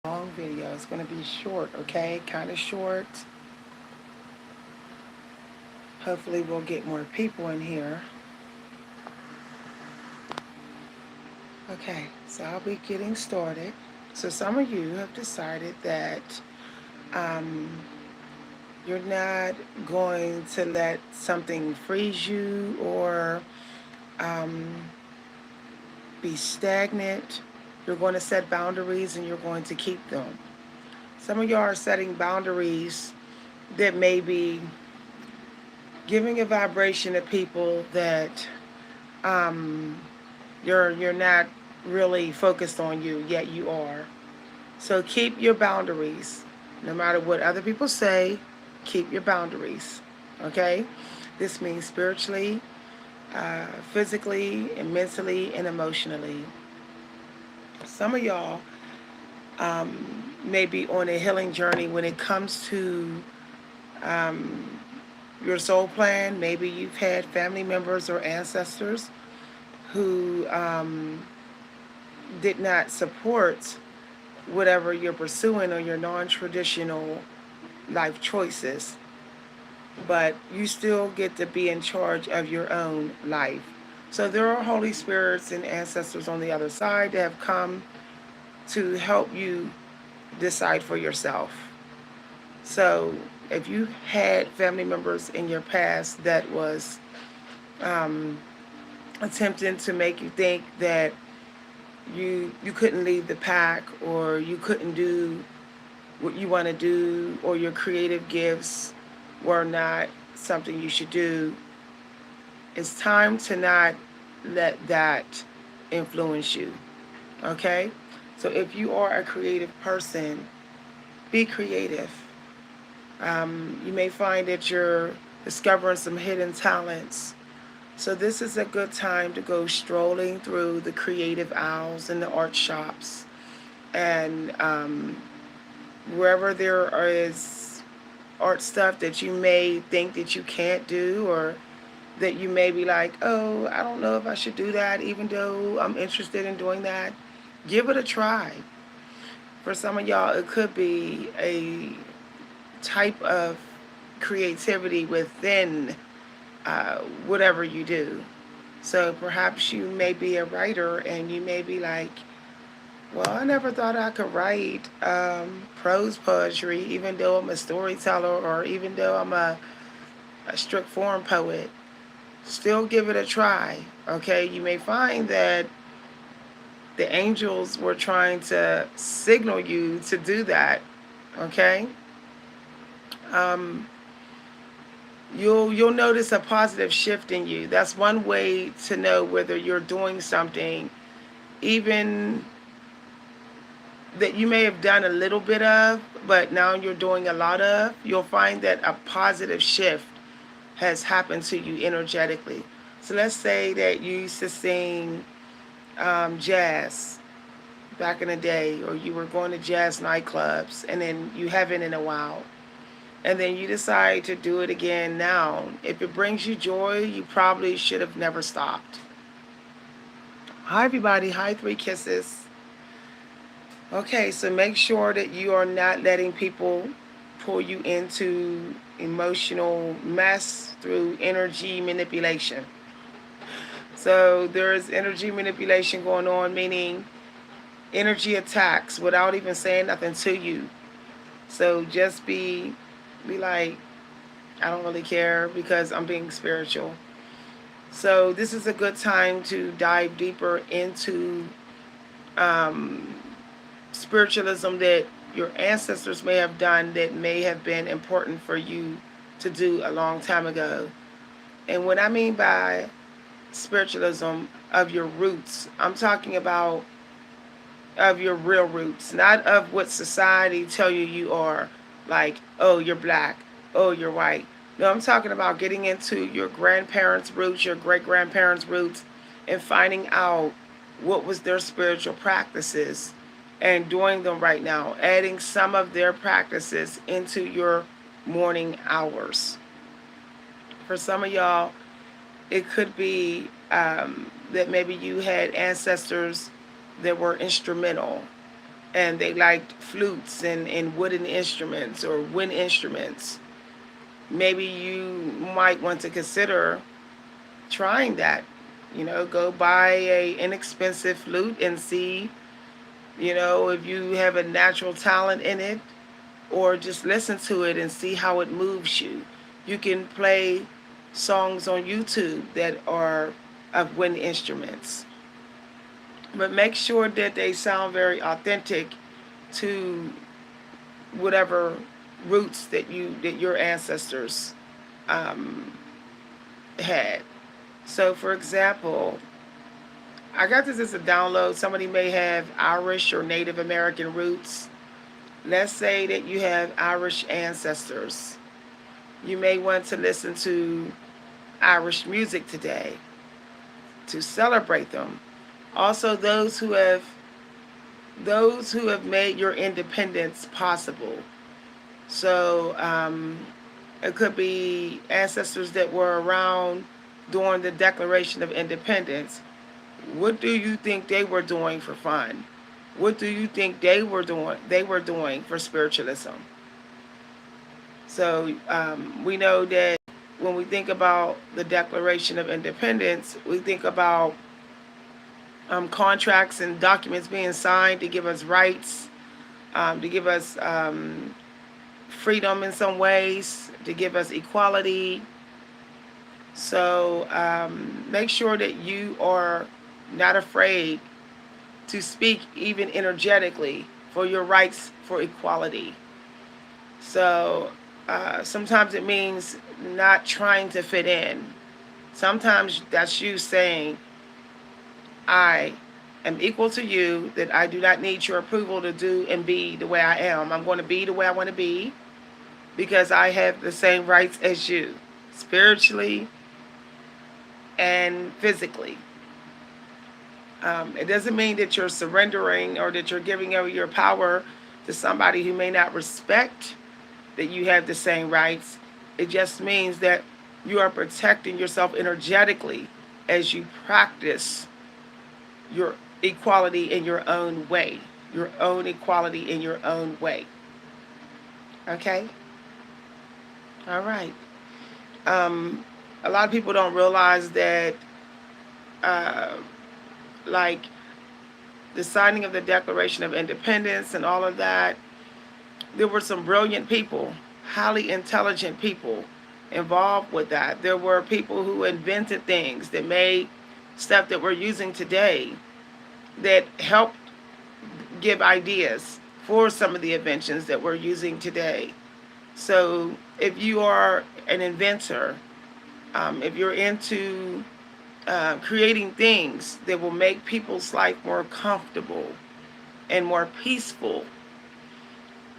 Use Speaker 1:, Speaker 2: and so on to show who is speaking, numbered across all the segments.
Speaker 1: Long video. It's going to be short, okay? Kind of short. Hopefully, we'll get more people in here. Okay, so I'll be getting started. So, some of you have decided that um, you're not going to let something freeze you or um, be stagnant. You're going to set boundaries and you're going to keep them. Some of y'all are setting boundaries that may be giving a vibration to people that um, you're not really focused on you, yet you are. So keep your boundaries. No matter what other people say, keep your boundaries. Okay? This means spiritually, physically, and mentally, and emotionally. Some of y'all may be on a healing journey when it comes to um, your soul plan. Maybe you've had family members or ancestors who did not support whatever you're pursuing or your non-traditional life choices, but you still get to be in charge of your own life. So there are Holy Spirits and ancestors on the other side that have come to help you decide for yourself. So if you had family members in your past that was um, attempting to make you think that you couldn't leave the pack or you couldn't do what you want to do or your creative gifts were not something you should do, it's time to not let that influence you. Okay? So if you are a creative person, be creative. You may find that you're discovering some hidden talents. So this is a good time to go strolling through the creative aisles and the art shops. And wherever there is art stuff that you may think that you can't do or that you may be like, oh, I don't know if I should do that, even though I'm interested in doing that, give it a try. For some of y'all, it could be a type of creativity within whatever you do. So perhaps you may be a writer and you may be like, well, I never thought I could write prose poetry, even though I'm a storyteller or even though I'm a strict form poet. Still give it a try, okay? You may find that the angels were trying to signal you to do that, okay? Um, you'll notice a positive shift in you. That's one way to know whether you're doing something, even that you may have done a little bit of, but now you're doing a lot of. You'll find that a positive shift has happened to you energetically. So let's say that you used to sing jazz back in the day, or you were going to jazz nightclubs, and then you haven't in a while. And then you decide to do it again now. If it brings you joy, you probably should have never stopped. Hi, everybody. Hi, Three Kisses. Okay, so make sure that you are not letting people pull you into emotional mess through energy manipulation. So there is energy manipulation going on, meaning energy attacks without even saying nothing to you. So just be like, I don't really care because I'm being spiritual. So this is a good time to dive deeper into um, spiritualism that your ancestors may have done that may have been important for you to do a long time ago. And what I mean by spiritualism of your roots, I'm talking about of your real roots, not of what society tell you you are. Like, oh, you're black, oh, you're white. No, I'm talking about getting into your grandparents' roots, your great grandparents' roots, and finding out what was their spiritual practices and doing them right now, adding some of their practices into your morning hours. For some of y'all, it could be that maybe you had ancestors that were instrumental. and they liked flutes and wooden instruments or wind instruments, maybe you might want to consider trying that. Go buy a inexpensive flute and see, if you have a natural talent in it, or just listen to it and see how it moves you. You can play songs on YouTube that are of wind instruments, but make sure that they sound very authentic to whatever roots that your ancestors um, had. So, for example, I got this as a download. Somebody may have Irish or Native American roots. Let's say that you have Irish ancestors. You may want to listen to Irish music today to celebrate them. Also, those who have made your independence possible. So it could be ancestors that were around during the Declaration of Independence. What do you think they were doing for fun? What do you think they were doing? They were doing for spiritualism. So we know that when we think about the Declaration of Independence, we think about contracts and documents being signed to give us rights, to give us freedom in some ways, to give us equality. So make sure that you are not afraid to speak even energetically for your rights for equality. So sometimes it means not trying to fit in. Sometimes that's you saying, I am equal to you, that I do not need your approval to do and be the way I am. I'm going to be the way I want to be because I have the same rights as you, spiritually and physically. It doesn't mean that you're surrendering or that you're giving over your power to somebody who may not respect that you have the same rights. It just means that you are protecting yourself energetically as you practice your equality in your own way, your own equality in your own way. Okay? All right. A lot of people don't realize that, uh, like, the signing of the Declaration of Independence and all of that, there were some brilliant people, highly intelligent people involved with that. There were people who invented things that made stuff that we're using today that helped give ideas for some of the inventions that we're using today. So if you are an inventor, if you're into creating things that will make people's life more comfortable and more peaceful,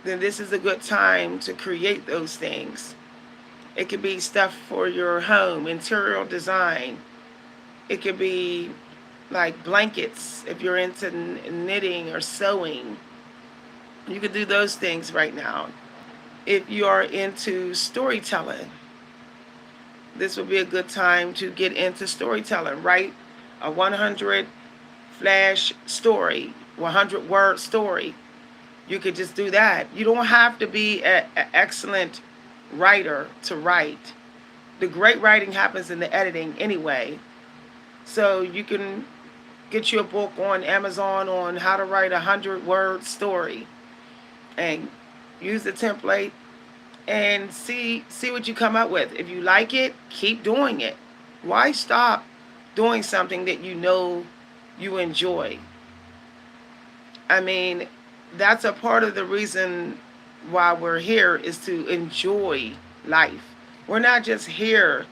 Speaker 1: then this is a good time to create those things. It could be stuff for your home, interior design. It could be like blankets if you're into knitting or sewing. You could do those things right now. If you are into storytelling, this would be a good time to get into storytelling. Write a 100 flash story, 100-word story. You could just do that. You don't have to be an excellent writer to write. The great writing happens in the editing anyway. So you can get you a book on Amazon on how to write a 100-word story and use the template and see what you come up with. If you like it, keep doing it. Why stop doing something that you know you enjoy? I mean, that's a part of the reason why we're here, is to enjoy life. We're not just here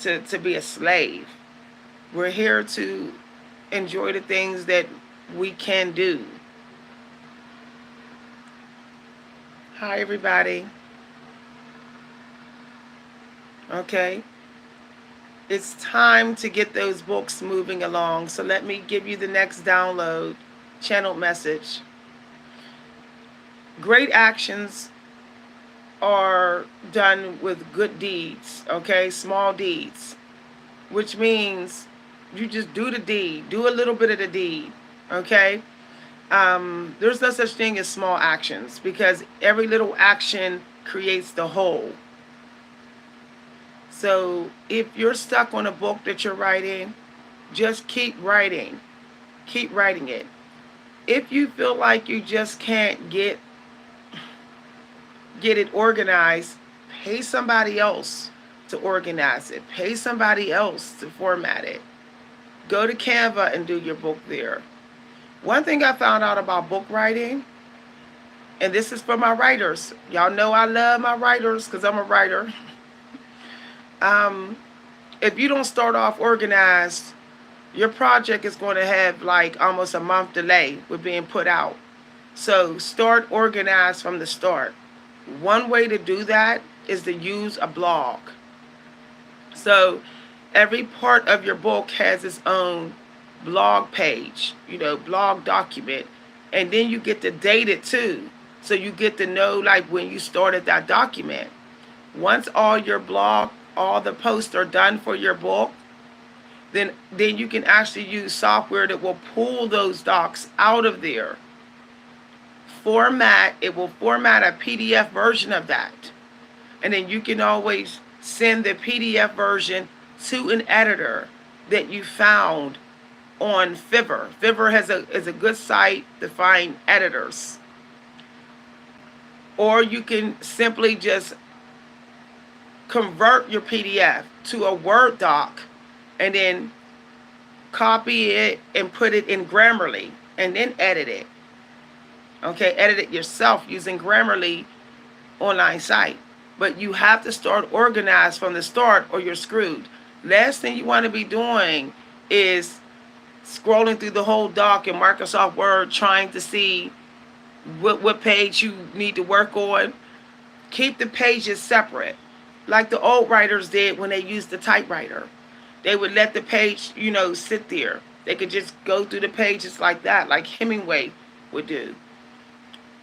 Speaker 1: to be a slave. We're here to enjoy the things that we can do. Hi, everybody. Okay. It's time to get those books moving along. So let me give you the next download, channeled message. Great actions are done with good deeds, okay? Small deeds, which means you just do the deed. Do a little bit of the deed, okay? There's no such thing as small actions because every little action creates the whole. So if you're stuck on a book that you're writing, just keep writing. Keep writing it. If you feel like you just can't get it organized, pay somebody else to organize it. Pay somebody else to format it. Go to Canva and do your book there. One thing I found out about book writing, and this is for my writers. Y'all know I love my writers because I'm a writer. If you don't start off organized, your project is going to have like almost a month delay with being put out. So start organized from the start. One way to do that is to use a blog. So every part of your book has its own blog page, blog document. And then you get to date it too. So you get to know like when you started that document. Once all the posts are done for your book, then you can actually use software that will pull those docs out of there. It will format a PDF version of that. And then you can always send the PDF version to an editor that you found on Fiverr. Fiverr is a good site to find editors. Or you can simply just convert your PDF to a Word doc and then copy it and put it in Grammarly and then edit it. Okay, edit it yourself using Grammarly online site. But you have to start organized from the start or you're screwed. Last thing you want to be doing is scrolling through the whole doc in Microsoft Word trying to see what page you need to work on. Keep the pages separate, like the old writers did when they used the typewriter. They would let the page, sit there. They could just go through the pages like that, like Hemingway would do.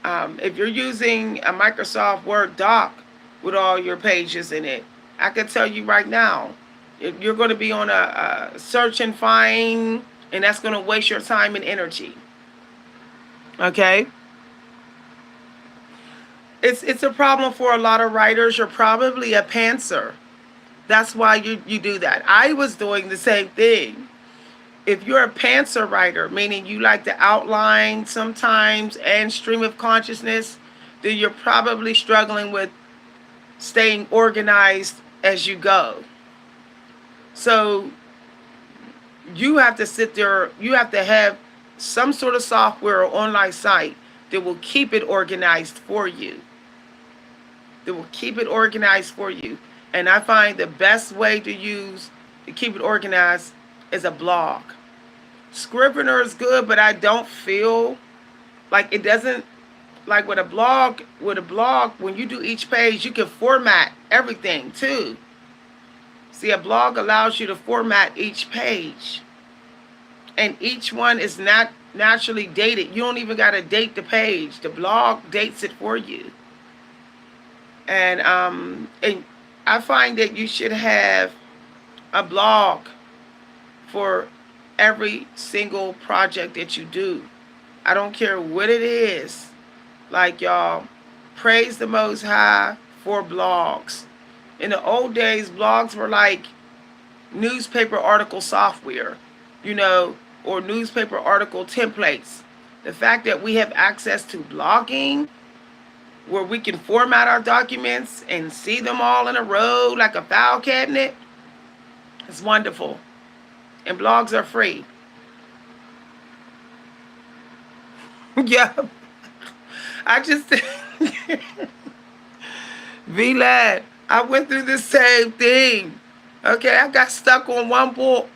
Speaker 1: If you're using a Microsoft Word doc with all your pages in it, I can tell you right now, you're going to be on a search and find, and that's going to waste your time and energy. Okay? It's a problem for a lot of writers. You're probably a pantser. That's why you do that. I was doing the same thing. If you're a pantser writer, meaning you like to outline sometimes and stream of consciousness, then you're probably struggling with staying organized as you go. So you have to sit there, you have to have some sort of software or online site that will keep it organized for you. And I find the best way to keep it organized is a blog. Scrivener is good, but I don't feel like it doesn't, like with a blog, when you do each page, you can format everything too. See, a blog allows you to format each page. And each one is not naturally dated. You don't even got to date the page. The blog dates it for you. And I find that you should have a blog for every single project that you do. I don't care what it is. Like, y'all, praise the Most High for blogs. In the old days, blogs were like newspaper article software, or newspaper article templates. The fact that we have access to blogging, where we can format our documents and see them all in a row like a file cabinet, is wonderful. And blogs are free. Yeah. I just V-Lad, I went through the same thing. Okay, I got stuck on one book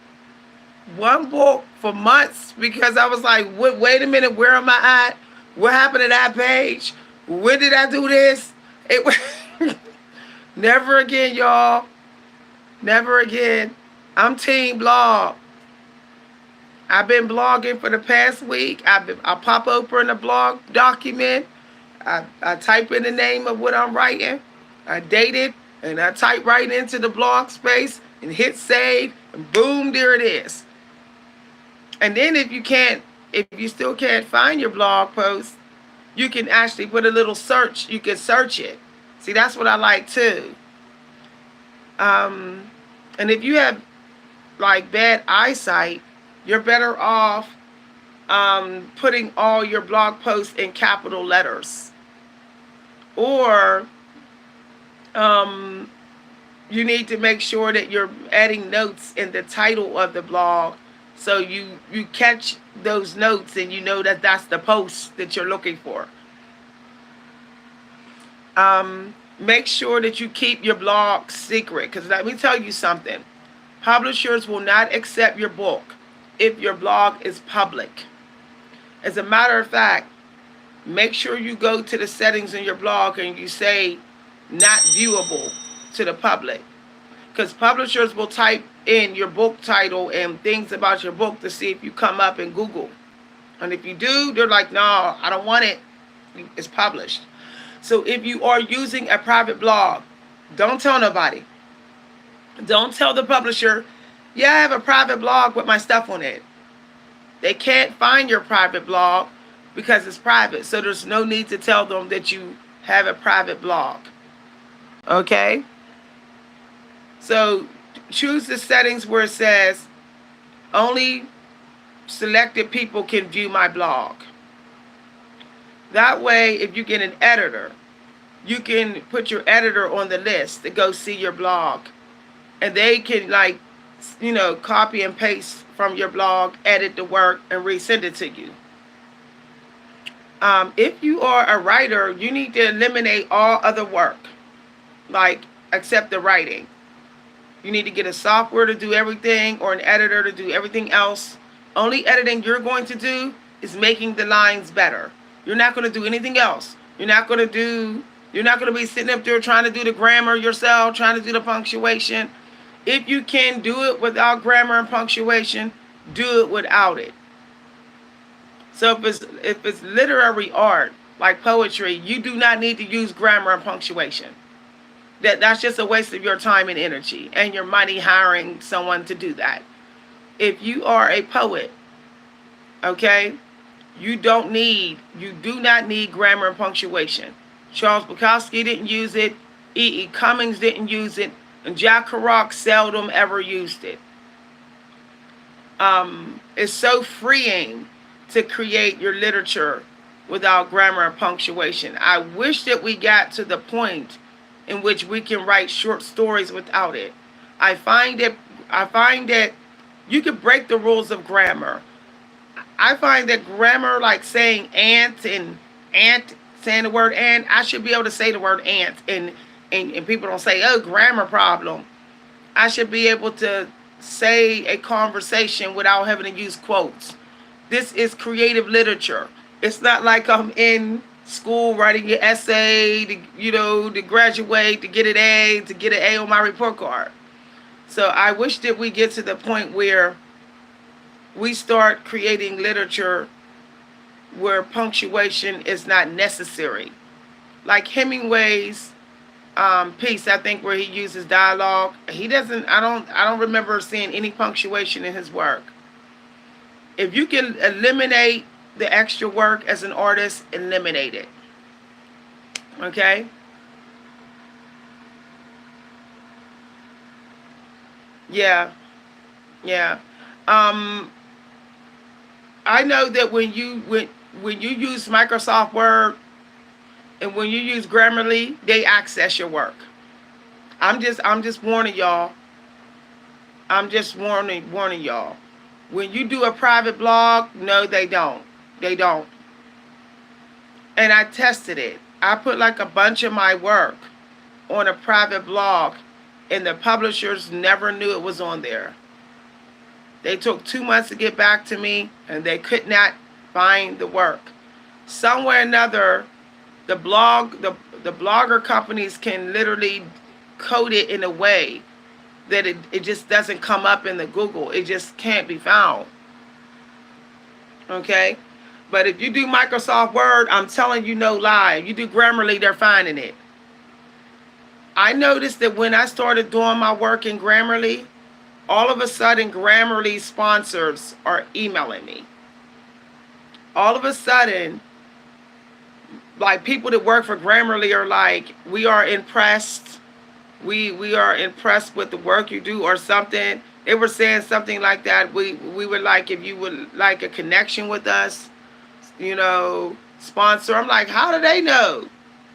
Speaker 1: for months because I was like, wait a minute, where am I at? What happened to that page? When did I do this? Never again, y'all. Never again. I'm team blog. I've been blogging for the past week. I pop open a blog document. I type in the name of what I'm writing. I date it, and I type right into the blog space and hit save, and boom, there it is. And then if you can't if you still can't find your blog post, you can actually put a little search. You can search it. See, that's what I like too. Um, and if you have like bad eyesight, you're better off putting all your blog posts in capital letters. Or you need to make sure that you're adding notes in the title of the blog, so you catch those notes and you know that that's the post that you're looking for. Make sure that you keep your blog secret, because let me tell you something. Publishers will not accept your book if your blog is public. As a matter of fact, make sure you go to the settings in your blog and you say not viewable to the public, because publishers will type in your book title and things about your book to see if you come up in Google. And if you do, they're like, no, I don't want it. It's published. So if you are using a private blog, don't tell nobody. Don't tell the publisher, yeah, I have a private blog with my stuff on it. They can't find your private blog because it's private. So there's no need to tell them that you have a private blog. Okay? So choose the settings where it says only selected people can view my blog. That way, if you get an editor, you can put your editor on the list to go see your blog. And they can, like, copy and paste from your blog, edit the work, and resend it to you. If you are a writer, you need to eliminate all other work, like except the writing. You need to get a software to do everything or an editor to do everything else. Only editing you're going to do is making the lines better. You're not going to do anything else. You're not going to be sitting up there trying to do the grammar yourself, trying to do the punctuation. If you can do it without grammar and punctuation, do it without it. So if it's literary art, like poetry, you do not need to use grammar and punctuation. That's just a waste of your time and energy and your money hiring someone to do that. If you are a poet, okay, you do not need grammar and punctuation. Charles Bukowski didn't use it. E.E. Cummings didn't use it. And Jack Kerouac seldom ever used it. It's so freeing to create your literature without grammar and punctuation. I wish that we got to the point in which we can write short stories without it. I find that you can break the rules of grammar. I find that grammar, like saying ant, saying the word ant, I should be able to say the word ant, and people don't say, oh, grammar problem. I should be able to say a conversation without having to use quotes. This is creative literature. It's not like I'm in school writing your essay to graduate, to get an A on my report card. So I wish that we get to the point where we start creating literature where punctuation is not necessary. Like Hemingway's piece, I think, where he uses dialogue. I don't remember seeing any punctuation in his work. If you can eliminate the extra work as an artist, eliminate it. Okay? Yeah. I know that when you use Microsoft Word and when you use Grammarly, they access your work. I'm just warning y'all. I'm just warning y'all. When you do a private blog, no, they don't. They don't. And I tested it. I put like a bunch of my work on a private blog, and the publishers never knew it was on there. They took 2 months to get back to me, and they could not find the work. Somewhere or another, the blogger companies can literally code it in a way that it just doesn't come up in the Google. It just can't be found. Okay? But if you do Microsoft Word, I'm telling you, no lie. You do Grammarly, they're finding it. I noticed that when I started doing my work in Grammarly, all of a sudden Grammarly sponsors are emailing me. all of a sudden, like people that work for Grammarly are like, we are impressed. We are impressed with the work you do or something. They were saying something like that. We would like if you would like a connection with us, sponsor. I'm like, how do they know?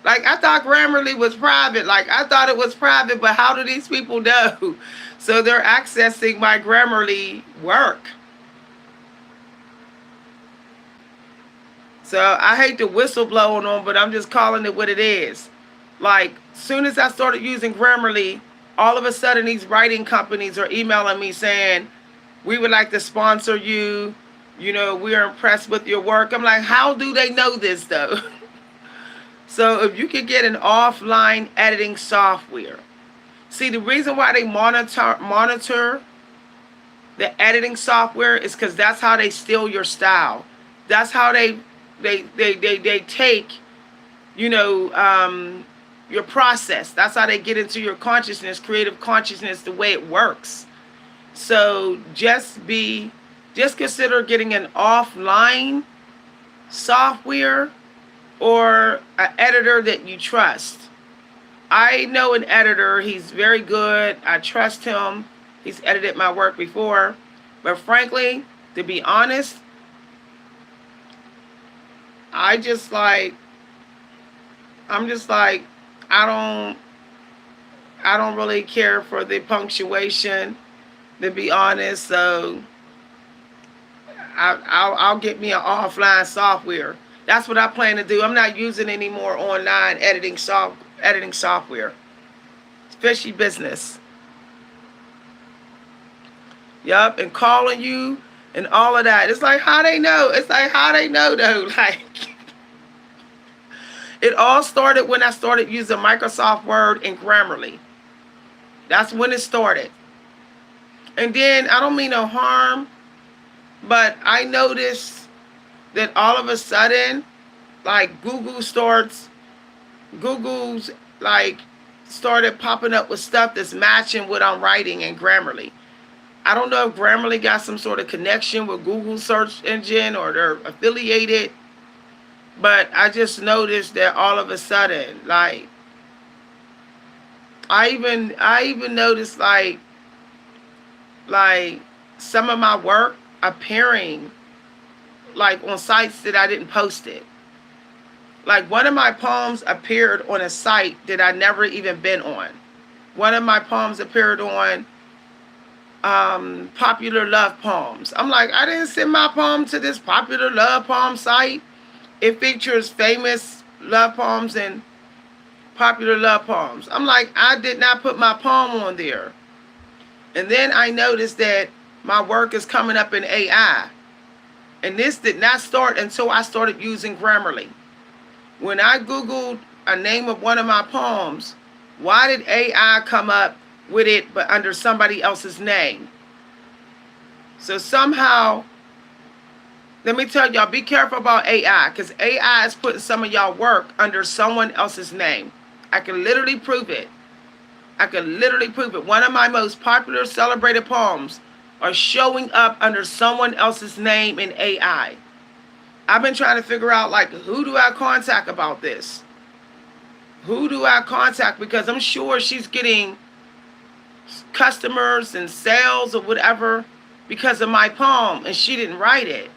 Speaker 1: Like I thought Grammarly was private. Like I thought it was private, but how do these people know? So they're accessing my Grammarly work. So I hate to whistleblow on them, but I'm just calling it what it is. Like, soon as I started using Grammarly, all of a sudden these writing companies are emailing me saying, we would like to sponsor you. We are impressed with your work. I'm like, how do they know this though? So if you could get an offline editing software. See, the reason why they monitor the editing software is because that's how they steal your style. That's how they take, you know, your process. That's how they get into your consciousness, creative consciousness, the way it works. So just consider getting an offline software or an editor that you trust. I know an editor. He's very good. I trust him. He's edited my work before. But frankly, to be honest, I'm just like, I don't really care for the punctuation, to be honest. So I'll get me an offline software. That's what I plan to do. I'm not using any more online editing software. It's fishy business. Yup, and calling you and all of that. It's like how they know. It's like how they know though. Like it all started when I started using Microsoft Word and Grammarly. That's when it started. And then I don't mean no harm, but I noticed that all of a sudden, like Google's like started popping up with stuff that's matching what I'm writing in Grammarly. I don't know if Grammarly got some sort of connection with Google search engine or they're affiliated, but I just noticed that all of a sudden, like I even noticed like some of my work appearing like on sites that I didn't post it. Like one of my poems appeared on a site that I never even been on. One of my poems appeared on Popular Love Poems. I'm like, I didn't send my poem to this Popular Love Poem site. It features famous love poems and popular love poems. I'm like, I did not put my poem on there. And then I noticed that my work is coming up in AI. And this did not start until I started using Grammarly. When I Googled a name of one of my poems, why did AI come up with it but under somebody else's name? So somehow, let me tell y'all, be careful about AI, because AI is putting some of y'all work under someone else's name. I can literally prove it. One of my most popular celebrated poems are showing up under someone else's name in AI. I've been trying to figure out, like, who do I contact about this? Who do I contact? Because I'm sure she's getting customers and sales or whatever because of my poem, and she didn't write it.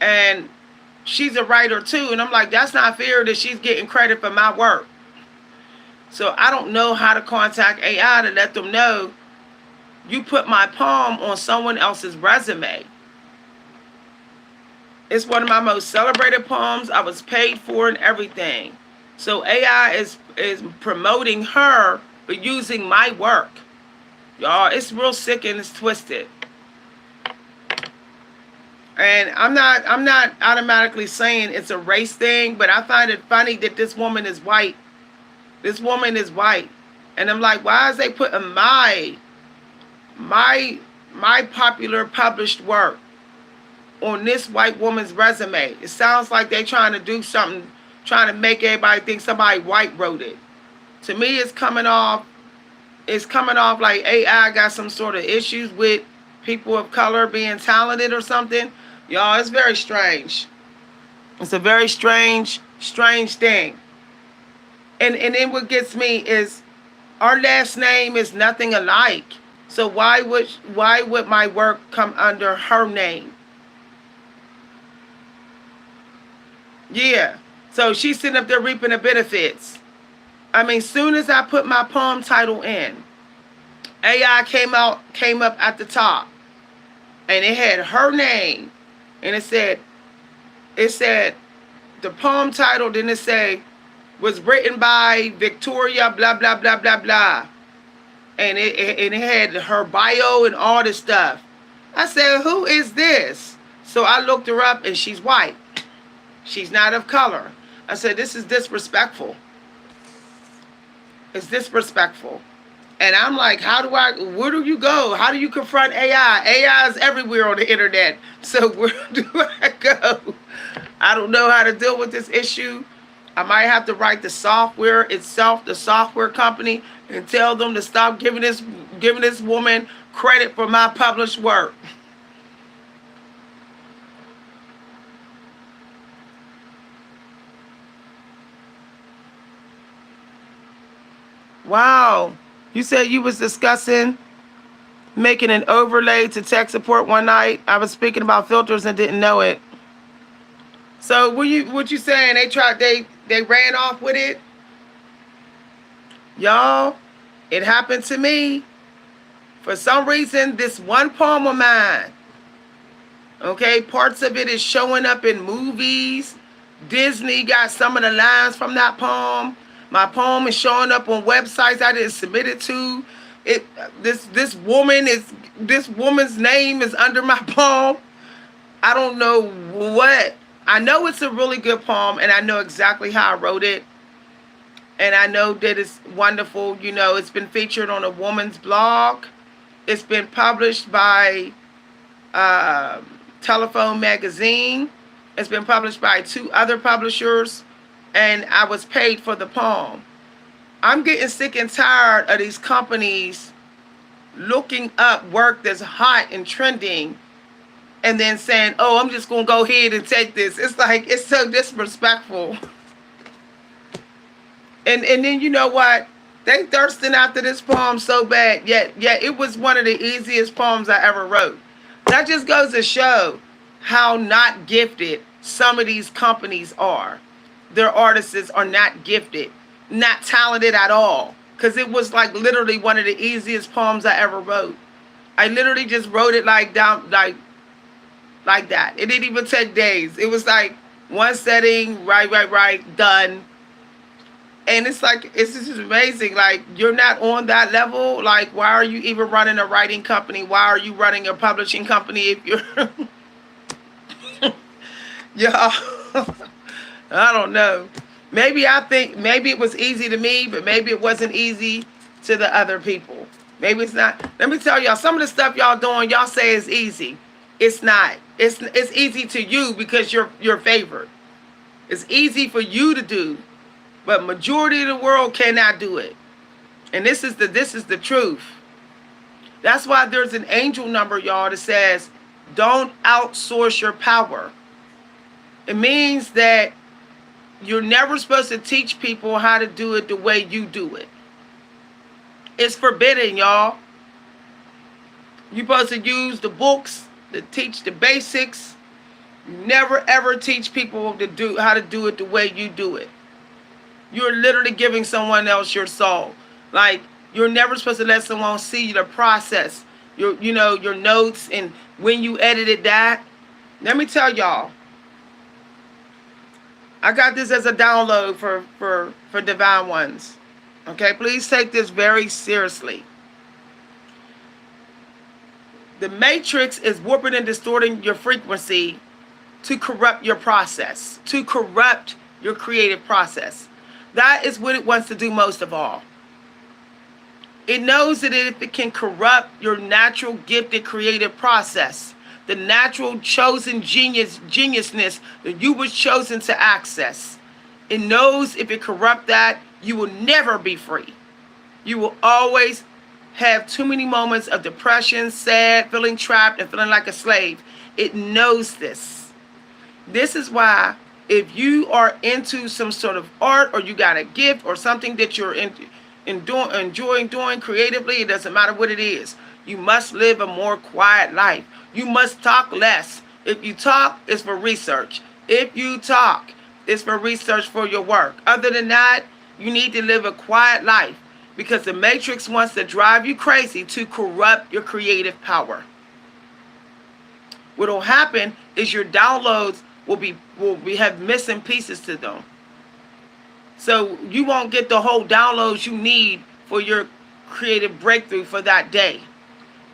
Speaker 1: And she's a writer too, and I'm like, that's not fair that she's getting credit for my work. So I don't know how to contact AI to let them know you put my poem on someone else's resume. It's one of my most celebrated poems. I was paid for and everything. So AI is promoting her but using my work. Y'all, it's real sick and it's twisted. And I'm not automatically saying it's a race thing, but I find it funny that this woman is white. This woman is white. And I'm like, why is they putting my popular published work on this white woman's resume? It sounds like they trying to do something, trying to make everybody think somebody white wrote it. To me, it's coming off like AI got some sort of issues with people of color being talented or something. Y'all, it's very strange. It's a very strange thing. And then what gets me is our last name is nothing alike. So why would my work come under her name? Yeah. So she's sitting up there reaping the benefits. I mean, soon as I put my poem title in, AI came up at the top, and it had her name, and it said the poem title. Then it say was written by Victoria, blah blah blah blah blah, and it had her bio and all this stuff. I said, who is this? So I looked her up, and she's white. She's not of color. I said, this is disrespectful. It's disrespectful. And I'm like, where do you go? How do you confront AI? AI is everywhere on the internet. So where do I go? I don't know how to deal with this issue. I might have to write the software itself, the software company, and tell them to stop giving this woman credit for my published work. Wow. You said you was discussing making an overlay to tech support one night. I was speaking about filters and didn't know it. So what you saying? They ran off with it? Y'all, it happened to me. For some reason, this one poem of mine, okay, parts of it is showing up in movies. Disney got some of the lines from that poem. My poem is showing up on websites I didn't submit it to. This woman's name is under my poem. I don't know what. I know it's a really good poem, and I know exactly how I wrote it. And I know that it's wonderful. You know, it's been featured on a woman's blog. It's been published by Telephone Magazine. It's been published by 2 other publishers. And I was paid for the poem. I'm getting sick and tired of these companies looking up work that's hot and trending and then saying, oh, I'm just going to go ahead and take this. It's like, it's so disrespectful. And then you know what? They thirsting after this poem so bad, yet it was one of the easiest poems I ever wrote. That just goes to show how not gifted some of these companies are. Their artists are not gifted, not talented at all. Because it was like literally one of the easiest poems I ever wrote. I literally just wrote it like that. It didn't even take days. It was like one setting, right, done. And it's like, it's just amazing. Like, you're not on that level. Like, why are you even running a writing company? Why are you running a publishing company if you're... Yeah. I don't know. Maybe it was easy to me, but maybe it wasn't easy to the other people. Maybe it's not. Let me tell y'all, some of the stuff y'all doing, y'all say is easy. It's not. It's easy to you because you're favored. It's easy for you to do, but majority of the world cannot do it. And this is the truth. That's why there's an angel number, y'all, that says, don't outsource your power. It means that you're never supposed to teach people how to do it the way you do it. It's forbidden, y'all. You're supposed to use the books to teach the basics. You never ever teach people how to do it the way you do it. You're literally giving someone else your soul. Like, you're never supposed to let someone see the process. Your notes and when you edited that. Let me tell y'all. I got this as a download for Divine Ones. Okay, please take this very seriously. The matrix is warping and distorting your frequency to corrupt your process, to corrupt your creative process. That is what it wants to do most of all. It knows that if it can corrupt your natural gifted creative process, the natural chosen geniusness that you was chosen to access, it knows if it corrupt that, you will never be free. You will always have too many moments of depression, sad, feeling trapped, and feeling like a slave. It knows this. This is why if you are into some sort of art, or you got a gift or something that you're enjoying doing creatively, it doesn't matter what it is, you must live a more quiet life. You must talk less. If you talk, it's for research. If you talk, it's for research for your work. Other than that, you need to live a quiet life, because the matrix wants to drive you crazy to corrupt your creative power. What will happen is your downloads will have missing pieces to them. So you won't get the whole downloads you need for your creative breakthrough for that day.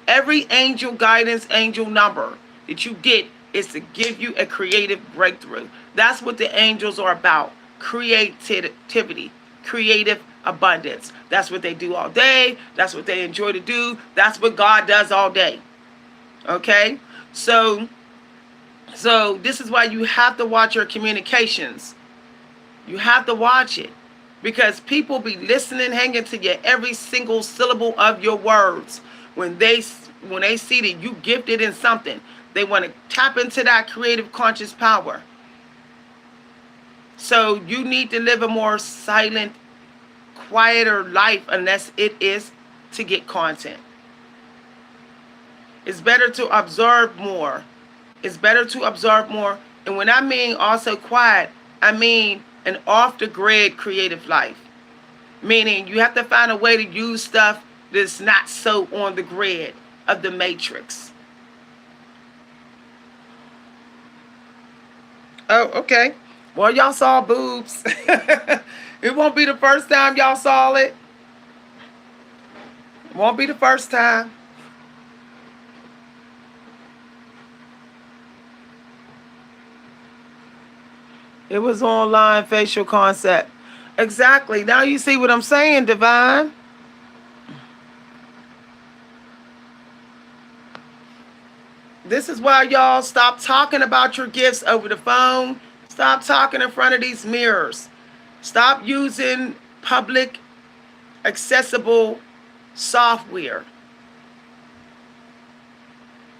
Speaker 1: Every angel guidance, angel number that you get is to give you a creative breakthrough. That's what the angels are about. Creativity, creative abundance. That's what they do all day. That's what they enjoy to do. That's what God does all day. Okay? So this is why you have to watch your communications. You have to watch it, because people be listening, hanging to you every single syllable of your words. When they see that you gifted in something, they want to tap into that creative conscious power. So you need to live a more silent, quieter life, unless it is to get content. It's better to observe more. It's better to observe more. And when I mean also quiet, I mean an off-the-grid creative life. Meaning you have to find a way to use stuff that's not so on the grid of the matrix. Oh, okay. Well, y'all saw boobs. It won't be the first time y'all saw it. Won't be the first time. It was online facial concept. Exactly. Now you see what I'm saying, Divine. This is why y'all stop talking about your gifts over the phone. Stop talking in front of these mirrors. Stop using public accessible software.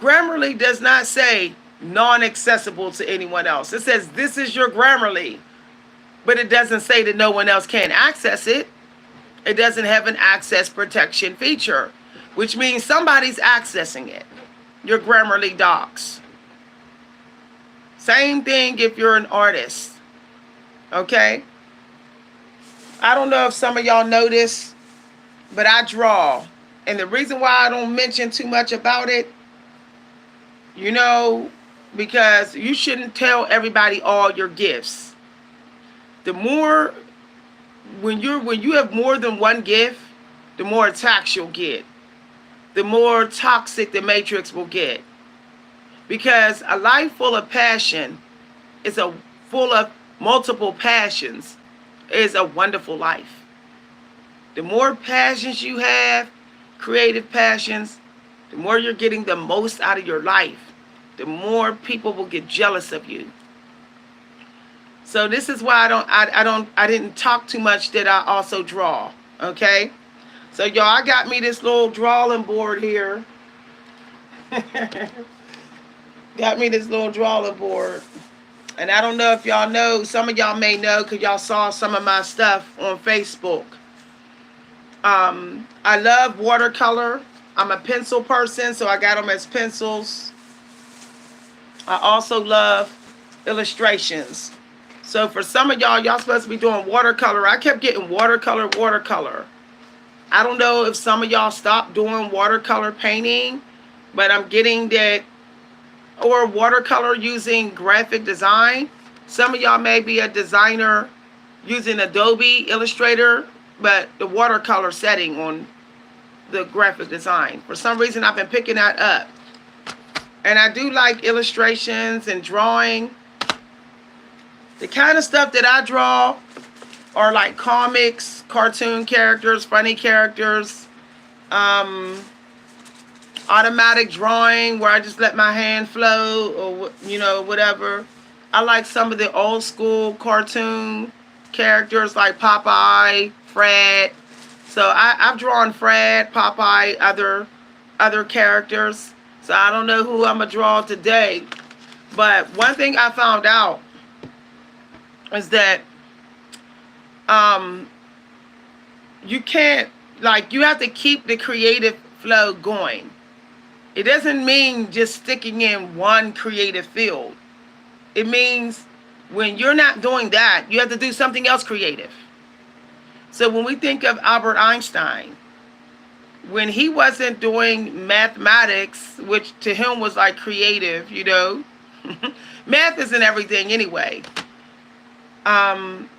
Speaker 1: Grammarly does not say non-accessible to anyone else. It says this is your Grammarly, but it doesn't say that no one else can access it. It doesn't have an access protection feature, which means somebody's accessing it. Your Grammarly docs. Same thing if you're an artist. Okay? I don't know if some of y'all know this, but I draw. And the reason why I don't mention too much about it, because you shouldn't tell everybody all your gifts. The more, when you have more than one gift, the more attacks you'll get. The more toxic the matrix will get. Because a life full of passion full of multiple passions is a wonderful life. The more passions you have, creative passions, the more you're getting the most out of your life, the more people will get jealous of you. So this is why I didn't talk too much that I also draw. Okay? So y'all, I got me this little drawing board here. Got me this little drawing board. And I don't know if y'all know, some of y'all may know because y'all saw some of my stuff on Facebook. I love watercolor. I'm a pencil person, so I got them as pencils. I also love illustrations. So for some of y'all supposed to be doing watercolor. I kept getting watercolor. I don't know if some of y'all stopped doing watercolor painting, but I'm getting that, or watercolor using graphic design. Some of y'all may be a designer using Adobe Illustrator, but the watercolor setting on the graphic design. For some reason, I've been picking that up. And I do like illustrations and drawing. The kind of stuff that I draw are like comics, cartoon characters, funny characters, automatic drawing where I just let my hand flow, or whatever. I like some of the old school cartoon characters like Popeye, Fred, So I've drawn Fred, Popeye, other characters. So I don't know who I'm gonna draw today. But one thing I found out is that um, you can't, like, you have to keep the creative flow going. It doesn't mean just sticking in one creative field. It means when you're not doing that, you have to do something else creative. So when we think of Albert Einstein, when he wasn't doing mathematics, which to him was like creative, math isn't everything anyway.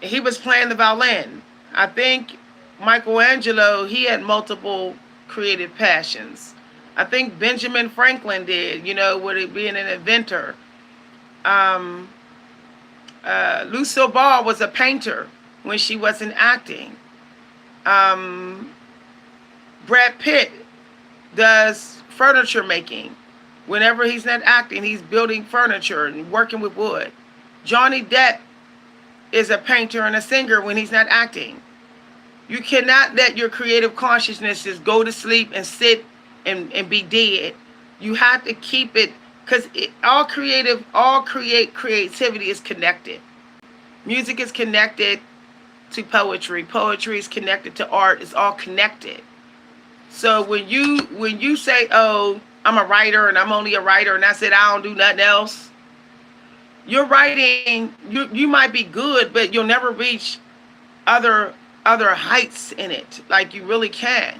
Speaker 1: He was playing the violin. I think Michelangelo, he had multiple creative passions. I think Benjamin Franklin did, with it being an inventor. Um, Lucille Ball was a painter when she wasn't acting. Um, Brad Pitt does furniture making. Whenever he's not acting, he's building furniture and working with wood. Johnny Depp is a painter and a singer when he's not acting. You cannot let your creative consciousness just go to sleep and sit and be dead. You have to keep it, because creativity is connected. Music is connected to poetry. Poetry is connected to art. It's all connected. So when you say, "Oh, I'm a writer and I'm only a writer," and I said I don't do nothing else, your writing, you might be good, but you'll never reach other heights in it like you really can,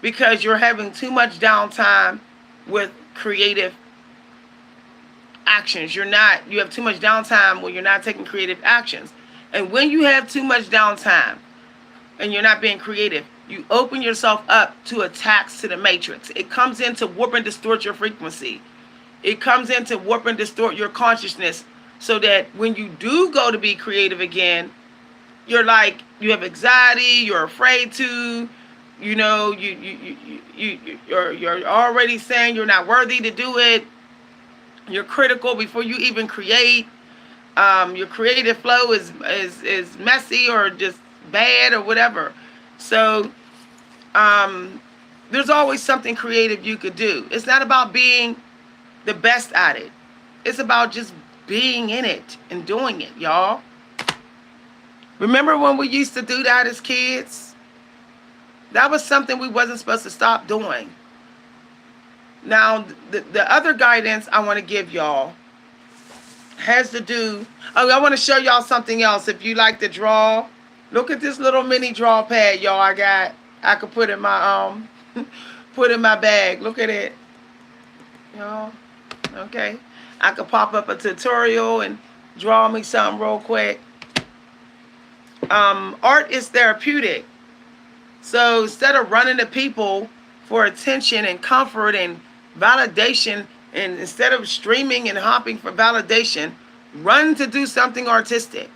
Speaker 1: because you're having too much downtime with creative actions. You have too much downtime when you're not taking creative actions. And when you have too much downtime and you're not being creative, you open yourself up to attacks to the matrix. It comes in to warp and distort your frequency. It comes in to warp and distort your consciousness, so that when you do go to be creative again, you're like, you have anxiety, you're afraid to, you're already saying you're not worthy to do it. You're critical before you even create. Your creative flow is messy or just bad or whatever. So there's always something creative you could do. It's not about being the best at it. It's about just being in it and doing it, y'all. Remember when we used to do that as kids? That was something we wasn't supposed to stop doing. Now, the other guidance I want to give y'all has to do... Oh, I want to show y'all something else. If you like to draw, look at this little mini draw pad, y'all. I could put in my put in my bag. Look at it, y'all. Okay, I could pop up a tutorial and draw me something real quick. Art is therapeutic. So instead of running to people for attention and comfort and validation, and instead of streaming and hopping for validation, run to do something artistic.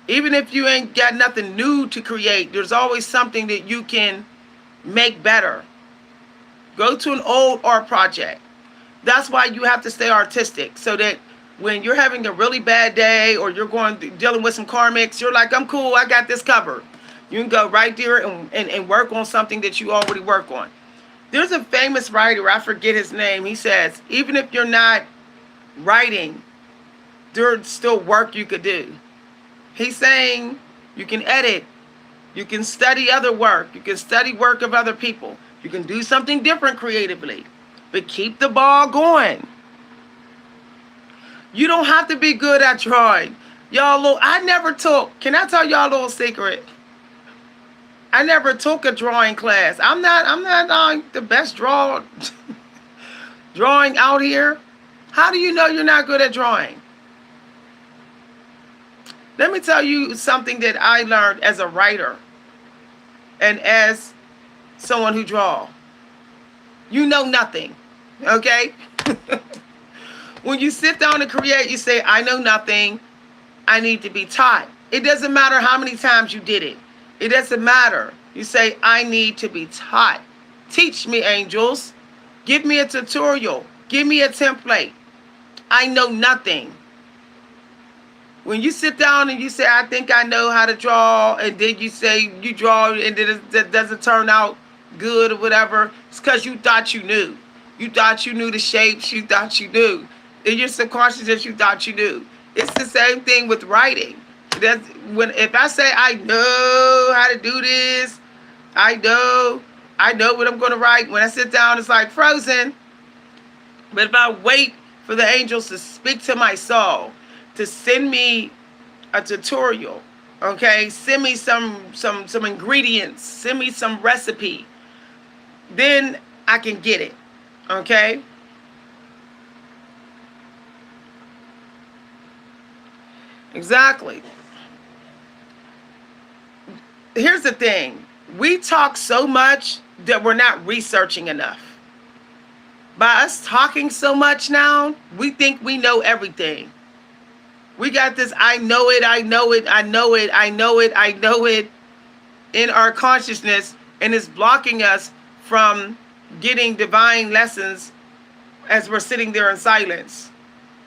Speaker 1: Even if you ain't got nothing new to create, there's always something that you can make better. Go to an old art project. That's why you have to stay artistic, so that when you're having a really bad day or you're dealing with some karmics, you're like, I'm cool, I got this covered. You can go right there and work on something that you already work on. There's a famous writer, I forget his name. He says, even if you're not writing, there's still work you could do. He's saying you can edit, you can study other work, you can study work of other people, you can do something different creatively, but keep the ball going. You don't have to be good at drawing. Y'all, can I tell y'all a little secret? I never took a drawing class. I'm not the best drawing out here. How do you know you're not good at drawing? Let me tell you something that I learned as a writer and as someone who draws. You know nothing, okay? When you sit down to create, you say, I know nothing. I need to be taught. It doesn't matter how many times you did it. It doesn't matter. You say, I need to be taught. Teach me, angels. Give me a tutorial. Give me a template. I know nothing. When you sit down and you say, I think I know how to draw, and then you say you draw and then it doesn't turn out good or whatever, it's because you thought you knew. You thought you knew the shapes, you thought you knew. In your subconscious that you thought you knew. It's the same thing with writing. That's when if I say I know how to do this, I know what I'm gonna write. When I sit down, it's like Frozen. But if I wait for the angels to speak to my soul, to send me a tutorial, okay, send me some ingredients, send me some recipe, then I can get it, okay? Exactly. Here's the thing. We talk so much that we're not researching enough. By us talking so much now, we think we know everything. We got this I know it, I know it, I know it, I know it, I know it in our consciousness, and it's blocking us from getting divine lessons as we're sitting there in silence.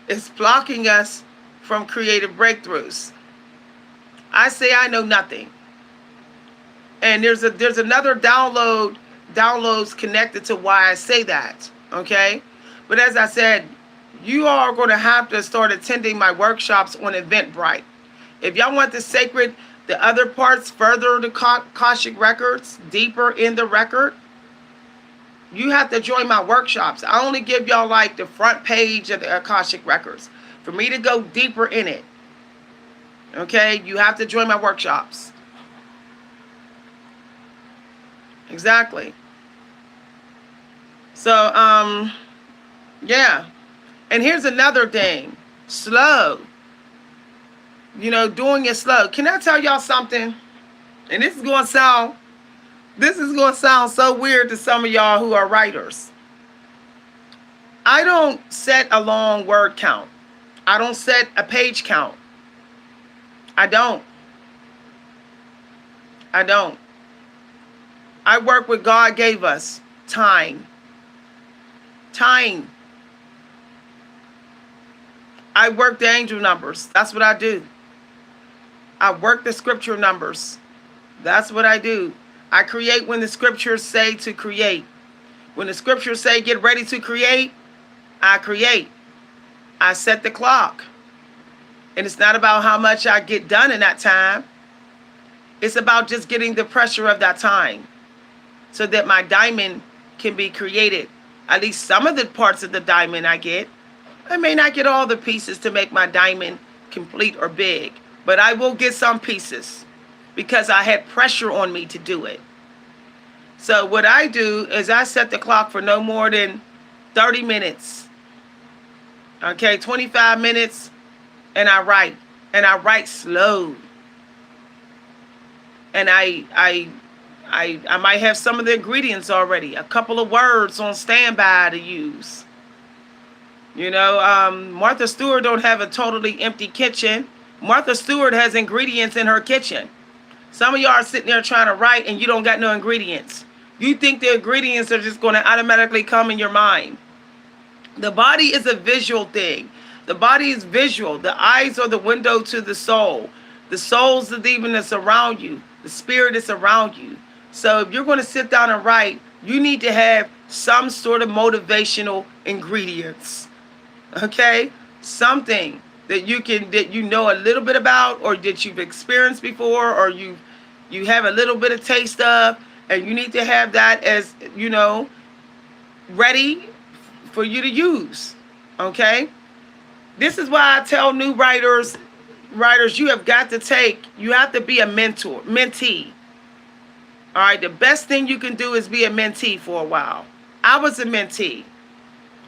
Speaker 1: It's blocking us from creative breakthroughs. I say I know nothing. And there's another downloads connected to why I say that, okay? But as I said, you are going to have to start attending my workshops on Eventbrite. If y'all want the other parts, further the Akashic records, deeper in the record, you have to join my workshops. I only give y'all like the front page of the Akashic records. For me to go deeper in it, okay, you have to join my workshops. Exactly. So, yeah. And here's another thing. Slow. Doing it slow. Can I tell y'all something? And this is going to sound so weird to some of y'all who are writers. I don't set a long word count. I don't set a page count. I don't. I work with God gave us time. Time. I work the angel numbers. That's what I do. I work the scripture numbers. That's what I do. I create when the scriptures say to create. When the scriptures say get ready to create, I create. I set the clock. And it's not about how much I get done in that time. It's about just getting the pressure of that time so that my diamond can be created. At least some of the parts of the diamond I get. I may not get all the pieces to make my diamond complete or big, but I will get some pieces because I had pressure on me to do it. So what I do is I set the clock for no more than 30 minutes. Okay, 25 minutes, and I write. And I write slow. And I might have some of the ingredients already. A couple of words on standby to use. Martha Stewart don't have a totally empty kitchen. Martha Stewart has ingredients in her kitchen. Some of y'all are sitting there trying to write and you don't got no ingredients. You think the ingredients are just going to automatically come in your mind. The body is a visual thing. The body is visual. The eyes are the window to the soul. The soul's the demon that's around you. The spirit is around you. So if you're going to sit down and write, you need to have some sort of motivational ingredients. Okay? Something that you know a little bit about, or that you've experienced before, or you have a little bit of taste of, and you need to have that as, ready for you to use. Okay? This is why I tell new writers, you have to be a mentee. All right, the best thing you can do is be a mentee for a while. I was a mentee.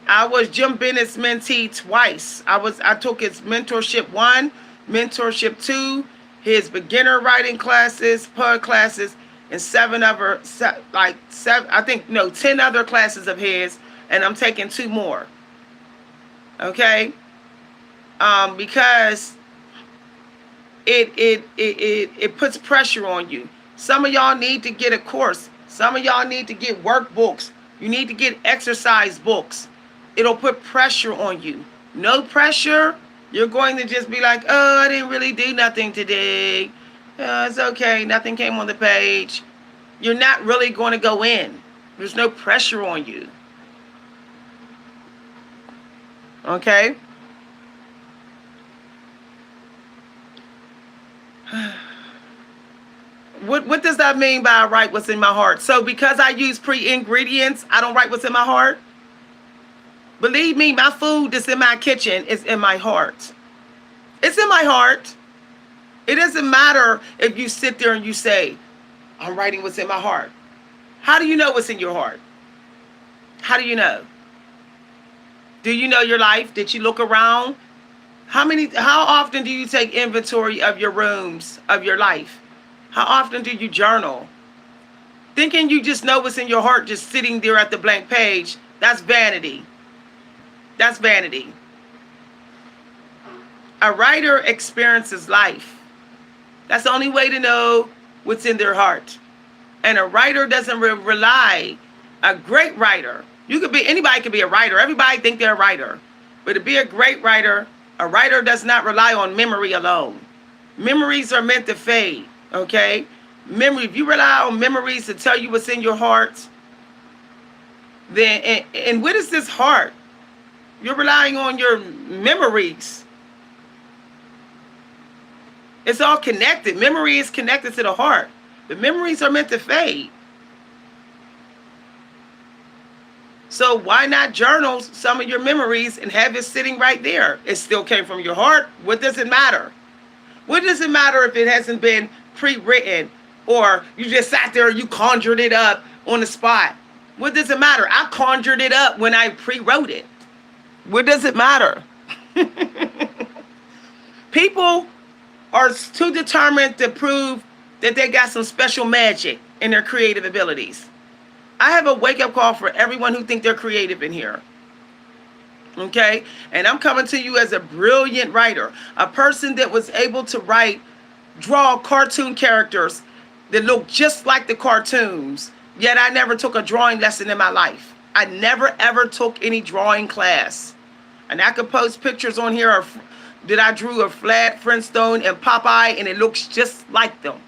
Speaker 1: I was Jim Bennett's mentee twice. I took his mentorship 1, mentorship 2, his beginner writing classes, PUD classes, and 10 other classes of his, and I'm taking 2 more. Okay? Because it puts pressure on you. Some of y'all need to get a course. Some of y'all need to get workbooks. You need to get exercise books. It'll put pressure on you. No pressure, You're going to just be like, oh, I didn't really do nothing today. It's okay. Nothing came on the page. You're not really going to go in. There's no pressure on you. Okay? What does that mean by I write what's in my heart? So because I use pre-ingredients, I don't write what's in my heart? Believe me, my food that's in my kitchen is in my heart. It's in my heart. It doesn't matter if you sit there and you say, I'm writing what's in my heart. How do you know what's in your heart? How do you know? Do you know your life? Did you look around? How often do you take inventory of your rooms, of your life? How often do you journal? Thinking you just know what's in your heart just sitting there at the blank page, that's vanity. That's vanity. A writer experiences life. That's the only way to know what's in their heart. And a writer doesn't rely, a great writer, anybody can be a writer. Everybody think they're a writer. But to be a great writer, a writer does not rely on memory alone. Memories are meant to fade, okay? If you rely on memories to tell you what's in your heart, then, and what is this heart? You're relying on your memories. It's all connected. Memory is connected to the heart. The memories are meant to fade. So why not journal some of your memories and have it sitting right there? It still came from your heart. What does it matter? What does it matter if it hasn't been pre-written or you just sat there and you conjured it up on the spot? What does it matter? I conjured it up when I pre-wrote it. What does it matter? People are too determined to prove that they got some special magic in their creative abilities. I have a wake-up call for everyone who think they're creative in here. Okay? And I'm coming to you as a brilliant writer, a person that was able to draw cartoon characters that look just like the cartoons, yet I never took a drawing lesson in my life. I never ever took any drawing class. And I could post pictures on here that I drew of Flat, Flintstone, and Popeye, and it looks just like them.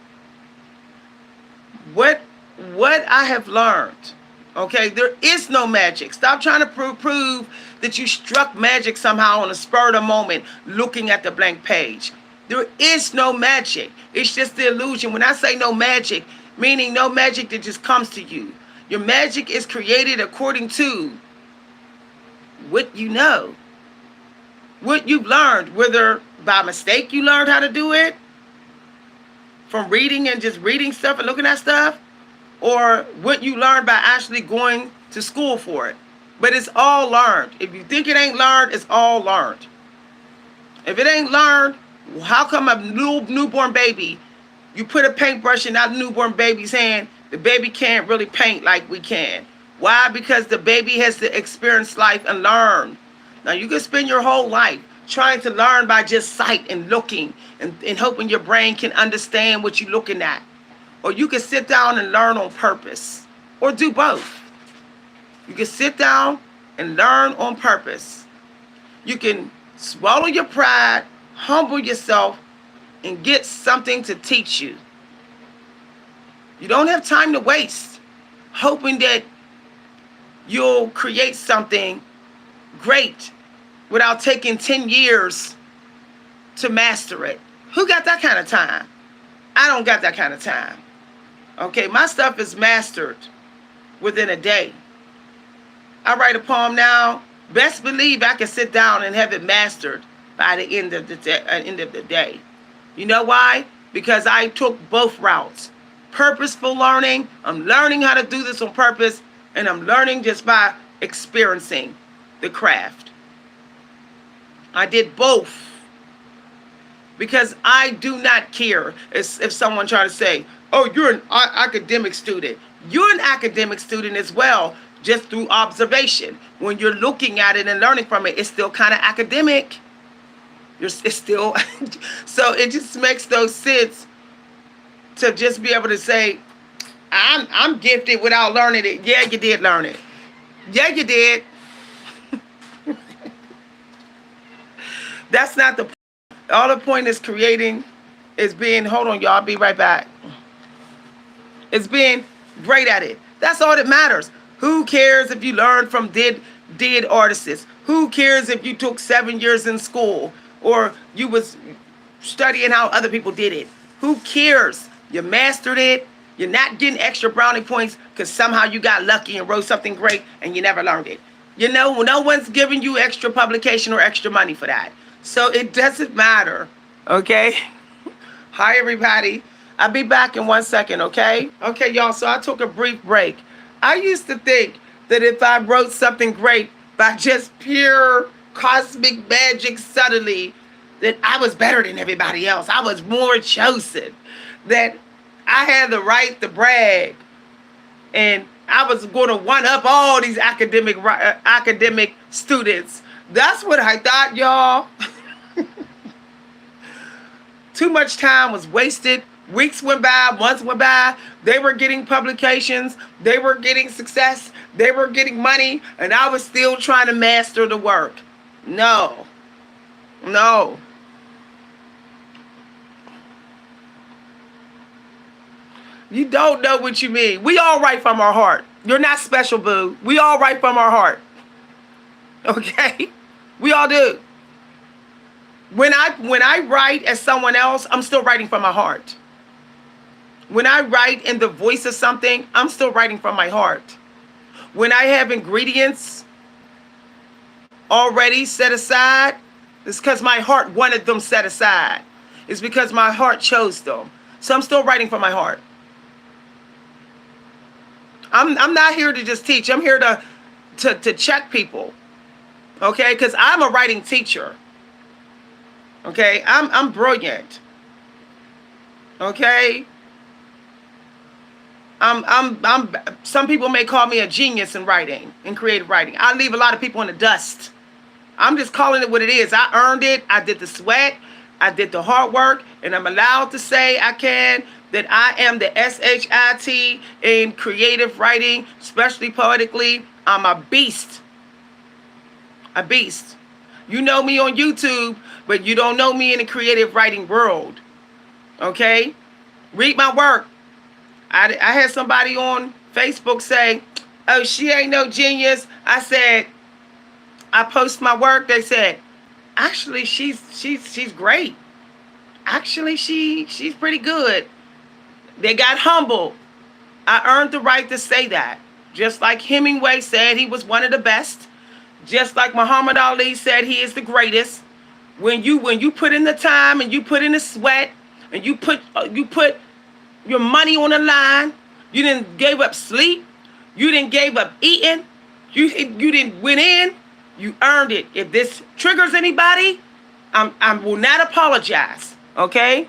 Speaker 1: What I have learned, okay, there is no magic. Stop trying to prove that you struck magic somehow on the spur of the moment looking at the blank page. There is no magic. It's just the illusion. When I say no magic, meaning no magic that just comes to you. Your magic is created according to what you know, what you've learned, whether by mistake you learned how to do it, from reading and just reading stuff and looking at stuff, or what you learned by actually going to school for it. But it's all learned. If you think it ain't learned, it's all learned. If it ain't learned, how come a newborn baby, you put a paintbrush in that newborn baby's hand, the baby can't really paint like we can? Why? Because the baby has to experience life and learn. Now, you can spend your whole life trying to learn by just sight and looking and hoping your brain can understand what you're looking at. Or you can sit down and learn on purpose. Or do both. You can sit down and learn on purpose. You can swallow your pride, humble yourself, and get something to teach you. You don't have time to waste hoping that you'll create something great without taking 10 years to master it. Who got that kind of time? I don't got that kind of time. Okay, my stuff is mastered within a day. I write a poem now, best believe I can sit down and have it mastered by the end of the day. You know why? Because I took both routes. Purposeful learning, I'm learning how to do this on purpose, and I'm learning just by experiencing the craft. I did both because I do not care if someone try to say, oh, you're an academic student. You're an academic student as well, just through observation. When you're looking at it and learning from it, it's still kind of academic. It's still, so it just makes no sense to just be able to say, I'm gifted without learning it. Yeah, you did learn it. Yeah, you did. That's not the point. All the point is creating, is being, hold on, y'all, I'll be right back. It's being great at it. That's all that matters. Who cares if you learned from dead artists? Who cares if you took 7 years in school or you was studying how other people did it? Who cares? You mastered it. You're not getting extra brownie points because somehow you got lucky and wrote something great and you never learned it. You know, no one's giving you extra publication or extra money for that. So it doesn't matter. Okay? Hi, everybody. I'll be back in 1 second, okay? Okay, y'all, so I took a brief break. I used to think that if I wrote something great by just pure cosmic magic suddenly, that I was better than everybody else. I was more chosen. That I had the right to brag. And I was going to one-up all these academic students. That's what I thought, y'all. Too much time was wasted. Weeks went by, months went by. They were getting publications. They were getting success. They were getting money. And I was still trying to master the work. No. No. You don't know what you mean. We all write from our heart. You're not special, boo. We all write from our heart. Okay? We all do. When I write as someone else, I'm still writing from my heart. When I write in the voice of something, I'm still writing from my heart. When I have ingredients already set aside, it's because my heart wanted them set aside. It's because my heart chose them. So I'm still writing from my heart. I'm not here to just teach. I'm here to check people. Okay? Because I'm a writing teacher. Okay? I'm brilliant. Okay? Some people may call me a genius in writing, in creative writing. I leave a lot of people in the dust. I'm just calling it what it is. I earned it. I did the sweat. I did the hard work. And I'm allowed to say that I am the SHIT in creative writing, especially poetically. I'm a beast. A beast. You know me on YouTube, but you don't know me in the creative writing world. Okay? Read my work. I had somebody on Facebook say, oh, she ain't no genius. I said, I post my work. They said, actually, she's great. Actually, she's pretty good. They got humble. I earned the right to say that. Just like Hemingway said he was one of the best. Just like Muhammad Ali said he is the greatest. When you put in the time and you put in the sweat and you put your money on the line, you didn't give up sleep, you didn't give up eating, you didn't win in, you earned it. If this triggers anybody, I will not apologize. Okay?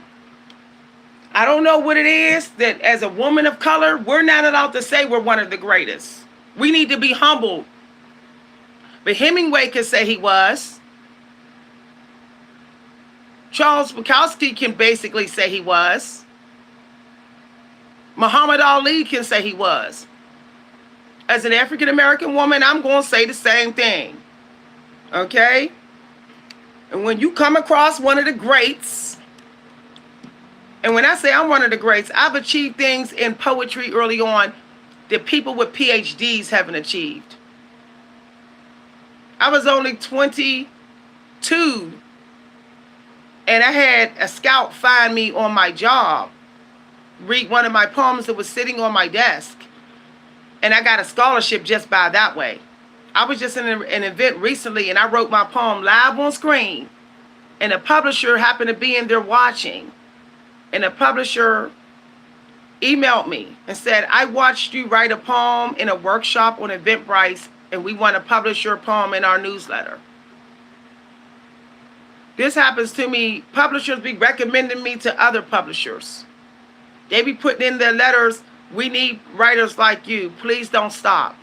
Speaker 1: I don't know what it is that as a woman of color, we're not allowed to say we're one of the greatest. We need to be humbled. But Hemingway can say he was. Charles Bukowski can basically say he was. Muhammad Ali can say he was. As an African American woman, I'm going to say the same thing. Okay? And when you come across one of the greats, and when I say I'm one of the greats, I've achieved things in poetry early on that people with PhDs haven't achieved. I was only 22, and I had a scout find me on my job, read one of my poems that was sitting on my desk, and I got a scholarship just by that way. I was just in an event recently, and I wrote my poem live on screen, and a publisher happened to be in there watching, and the publisher emailed me and said, I watched you write a poem in a workshop on Eventbrite, and we want to publish your poem in our newsletter. This happens to me. Publishers be recommending me to other publishers. They be putting in their letters, we need writers like you. Please don't stop.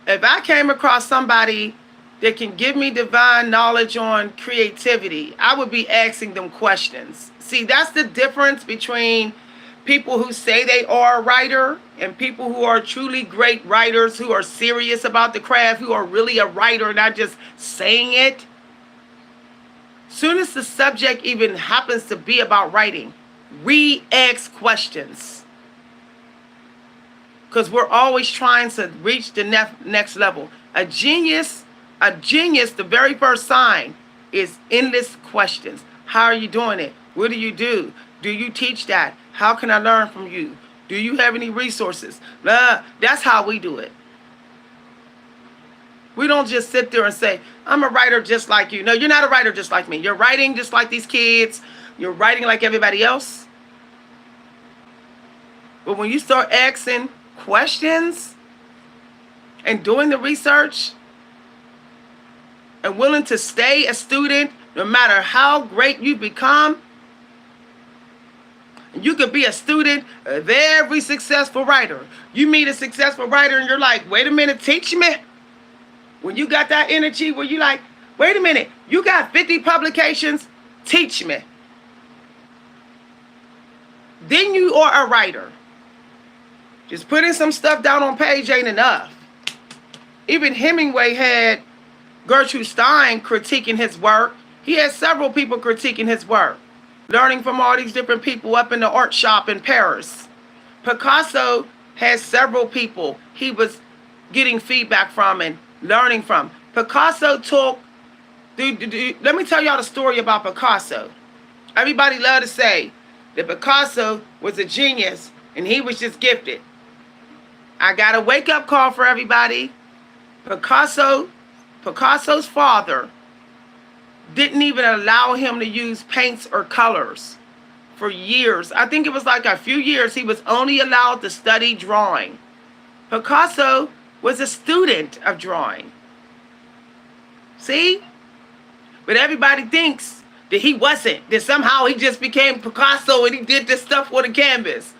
Speaker 1: If I came across somebody that can give me divine knowledge on creativity, I would be asking them questions. See, that's the difference between people who say they are a writer and people who are truly great writers, who are serious about the craft, who are really a writer, not just saying it, soon as the subject even happens to be about writing, re-ask questions. Because we're always trying to reach the next level. A genius, the very first sign is endless questions. How are you doing it? What do you do? Do you teach that? How can I learn from you? Do you have any resources? That's how we do it. We don't just sit there and say, I'm a writer just like you. No, you're not a writer just like me. You're writing just like these kids. You're writing like everybody else. But when you start asking questions and doing the research and willing to stay a student no matter how great you become, you could be a student of every successful writer. You meet a successful writer and you're like, wait a minute, teach me. When you got that energy where you like, wait a minute, you got 50 publications, teach me. Then you are a writer. Just putting some stuff down on page ain't enough. Even Hemingway had Gertrude Stein critiquing his work. He had several people critiquing his work, learning from all these different people up in the art shop in Paris. Picasso had several people he was getting feedback from and learning from. Picasso took, let me tell y'all the story about Picasso. Everybody love to say that Picasso was a genius and he was just gifted. I got a wake-up call for everybody. Picasso's father didn't even allow him to use paints or colors for years. I think it was like a few years he was only allowed to study drawing. Picasso was a student of drawing. See? But everybody thinks that he wasn't, that somehow he just became Picasso and he did this stuff with a canvas.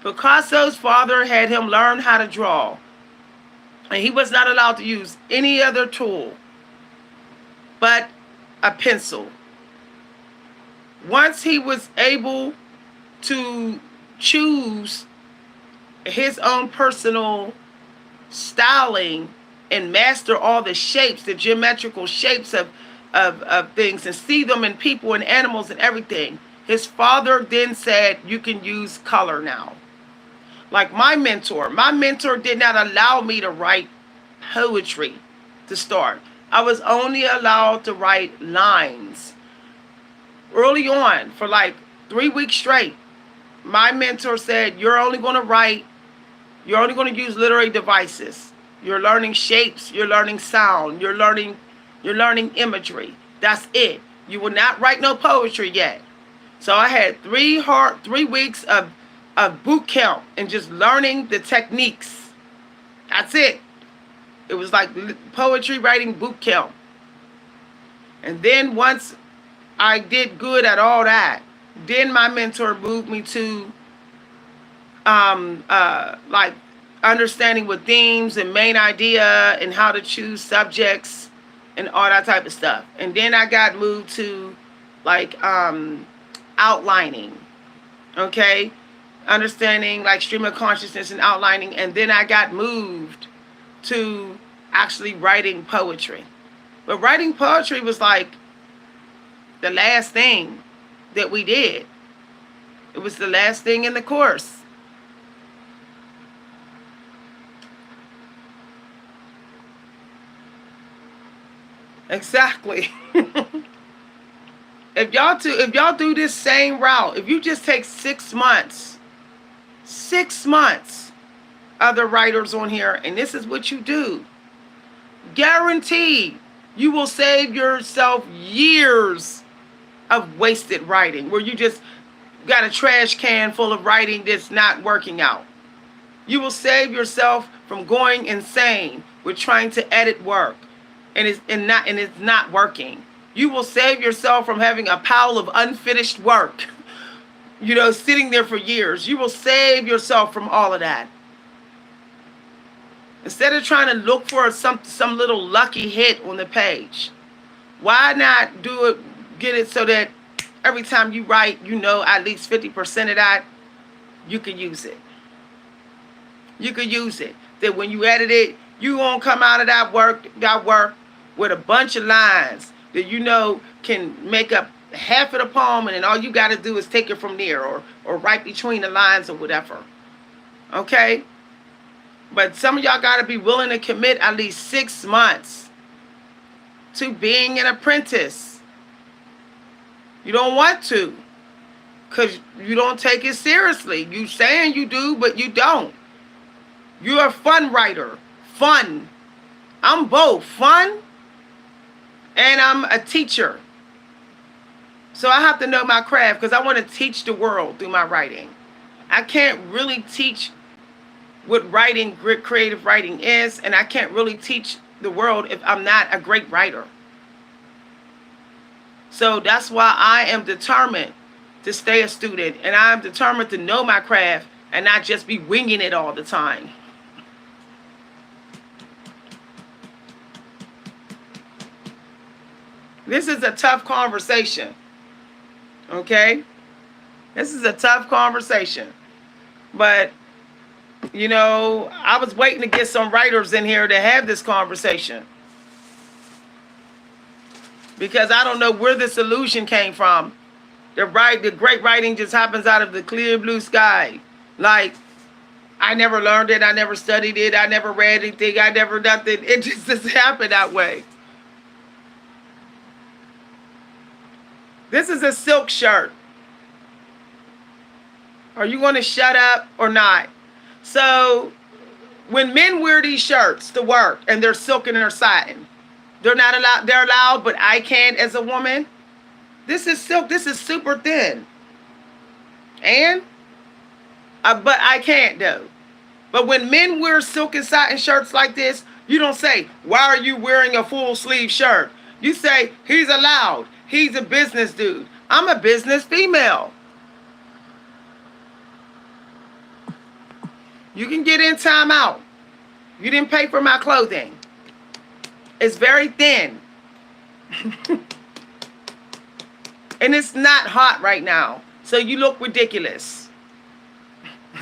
Speaker 1: Picasso's father had him learn how to draw, and he was not allowed to use any other tool but a pencil. Once he was able to choose his own personal styling and master all the shapes, the geometrical shapes of things, and see them in people and animals and everything, his father then said, you can use color now. Like my mentor did not allow me to write poetry to start. I was only allowed to write lines. Early on, for like 3 weeks straight, my mentor said, you're only going to use literary devices. You're learning shapes, you're learning sound, you're learning imagery. That's it. You will not write no poetry yet. So I had 3 weeks of boot camp and just learning the techniques. That's it. It was like poetry writing boot camp. And then once I did good at all that, then my mentor moved me to like understanding with themes and main idea and how to choose subjects and all that type of stuff. And then I got moved to like outlining, okay? Understanding like stream of consciousness and outlining. And then I got moved to actually writing poetry. But writing poetry was like the last thing that we did. It was the last thing in the course. Exactly. If y'all do this same route, if you just take 6 months, other writers on here, and this is what you do, guaranteed you will save yourself years of wasted writing, where you just got a trash can full of writing that's not working out. You will save yourself from going insane with trying to edit work and it's not working. You will save yourself from having a pile of unfinished work, sitting there for years. You will save yourself from all of that. Instead of trying to look for some little lucky hit on the page, why not get it so that every time you write, at least 50% of that, you can use it. You could use it. That when you edit it, you gonna come out of that work with a bunch of lines that you know can make up half of the poem, and then all you got to do is take it from there, or right between the lines or whatever. Okay, but some of y'all got to be willing to commit at least 6 months to being an apprentice. You don't want to, because you don't take it seriously. You saying you do, but you don't. You're a fun writer. Fun. I'm both fun and I'm a teacher. So I have to know my craft because I want to teach the world through my writing. I can't really teach what writing, creative writing is, and I can't really teach the world if I'm not a great writer. So that's why I am determined to stay a student, and I'm determined to know my craft and not just be winging it all the time. This is a tough conversation. Okay? This is a tough conversation. But, you know, I was waiting to get some writers in here to have this conversation. Because I don't know where this illusion came from. The great writing just happens out of the clear blue sky. Like, I never learned it. I never studied it. I never read anything. I never nothing. It just happened that way. This is a silk shirt. Are you going to shut up or not? So when men wear these shirts to work and they're silk and they're satin, they're not allowed. They're allowed, but I can't as a woman. This is silk. This is super thin. And but I can't though. But when men wear silk and satin shirts like this, you don't say, "Why are you wearing a full sleeve shirt?" You say, "He's allowed. He's a business dude. I'm a business female." You can get in, time out. You didn't pay for my clothing. It's very thin. And it's not hot right now. So you look ridiculous.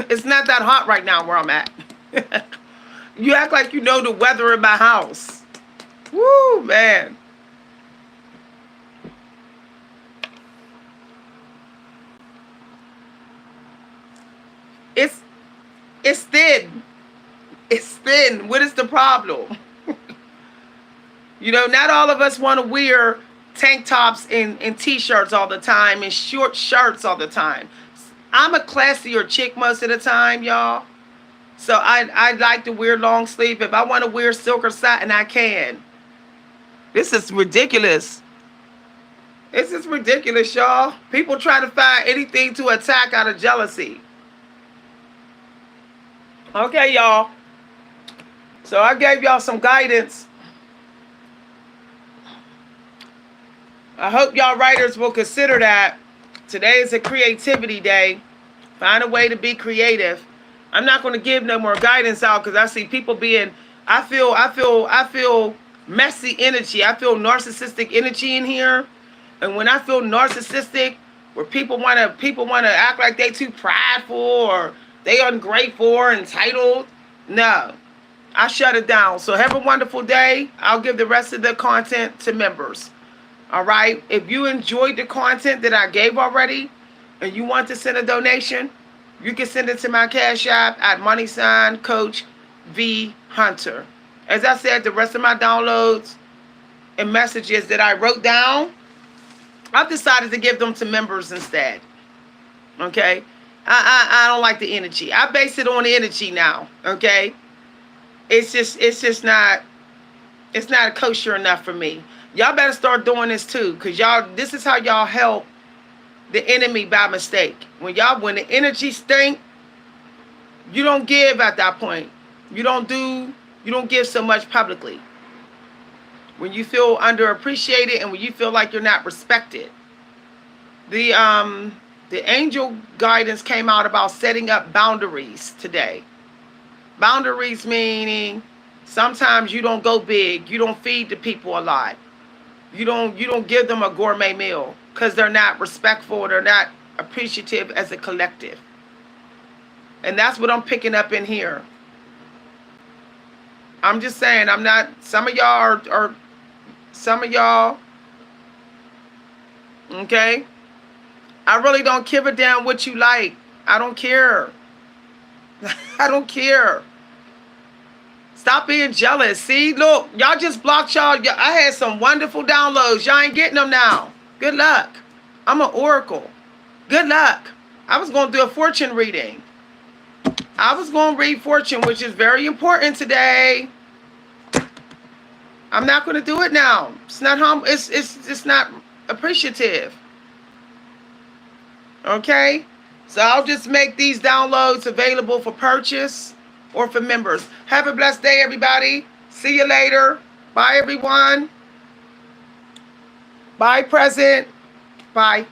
Speaker 1: It's not that hot right now where I'm at. You act like you know the weather in my house. Woo, man. It's thin. It's thin. What is the problem? You know, not all of us want to wear tank tops and t-shirts all the time and short shirts all the time. I'm a classier chick most of the time, y'all. So I like to wear long sleeve. If I want to wear silk or satin, I can. This is ridiculous. This is ridiculous, y'all. People try to find anything to attack out of jealousy. Okay, y'all. So I gave y'all some guidance. I hope y'all writers will consider that. Today is a creativity day. Find a way to be creative. I'm not going to give no more guidance out because I see people being, I feel messy energy. I feel narcissistic energy in here. And when I feel narcissistic, where people want to act like they too prideful or they ungrateful or entitled, no. I shut it down. So have a wonderful day. I'll give the rest of the content to members. All right. If you enjoyed the content that I gave already and you want to send a donation, you can send it to my Cash App at @Coach V Hunter. As I said, the rest of my downloads and messages that I wrote down, I've decided to give them to members instead. Okay. I don't like the energy. I base it on the energy now. Okay. It's just not kosher enough for me. Y'all better start doing this too, because this is how y'all help the enemy by mistake. When the energy stink, you don't give at that point. You don't give so much publicly. When you feel underappreciated and when you feel like you're not respected. The angel guidance came out about setting up boundaries today. Boundaries meaning sometimes you don't go big. You don't feed the people a lot. You don't give them a gourmet meal because they're not respectful. They're not appreciative as a collective. And that's what I'm picking up in here. I'm just saying, I'm not, some of y'all are some of y'all, okay? I really don't give a damn what you like. I don't care. I don't care. Stop being jealous. See, look, y'all just blocked y'all. I had some wonderful downloads. Y'all ain't getting them now. Good luck. I'm an oracle. Good luck. I was going to do a fortune reading. I was going to read fortune, which is very important today. I'm not going to do it now. It's not it's just not appreciative. Okay? So I'll just make these downloads available for purchase or for members. Have a blessed day, everybody. See you later. Bye, everyone. Bye, present. Bye.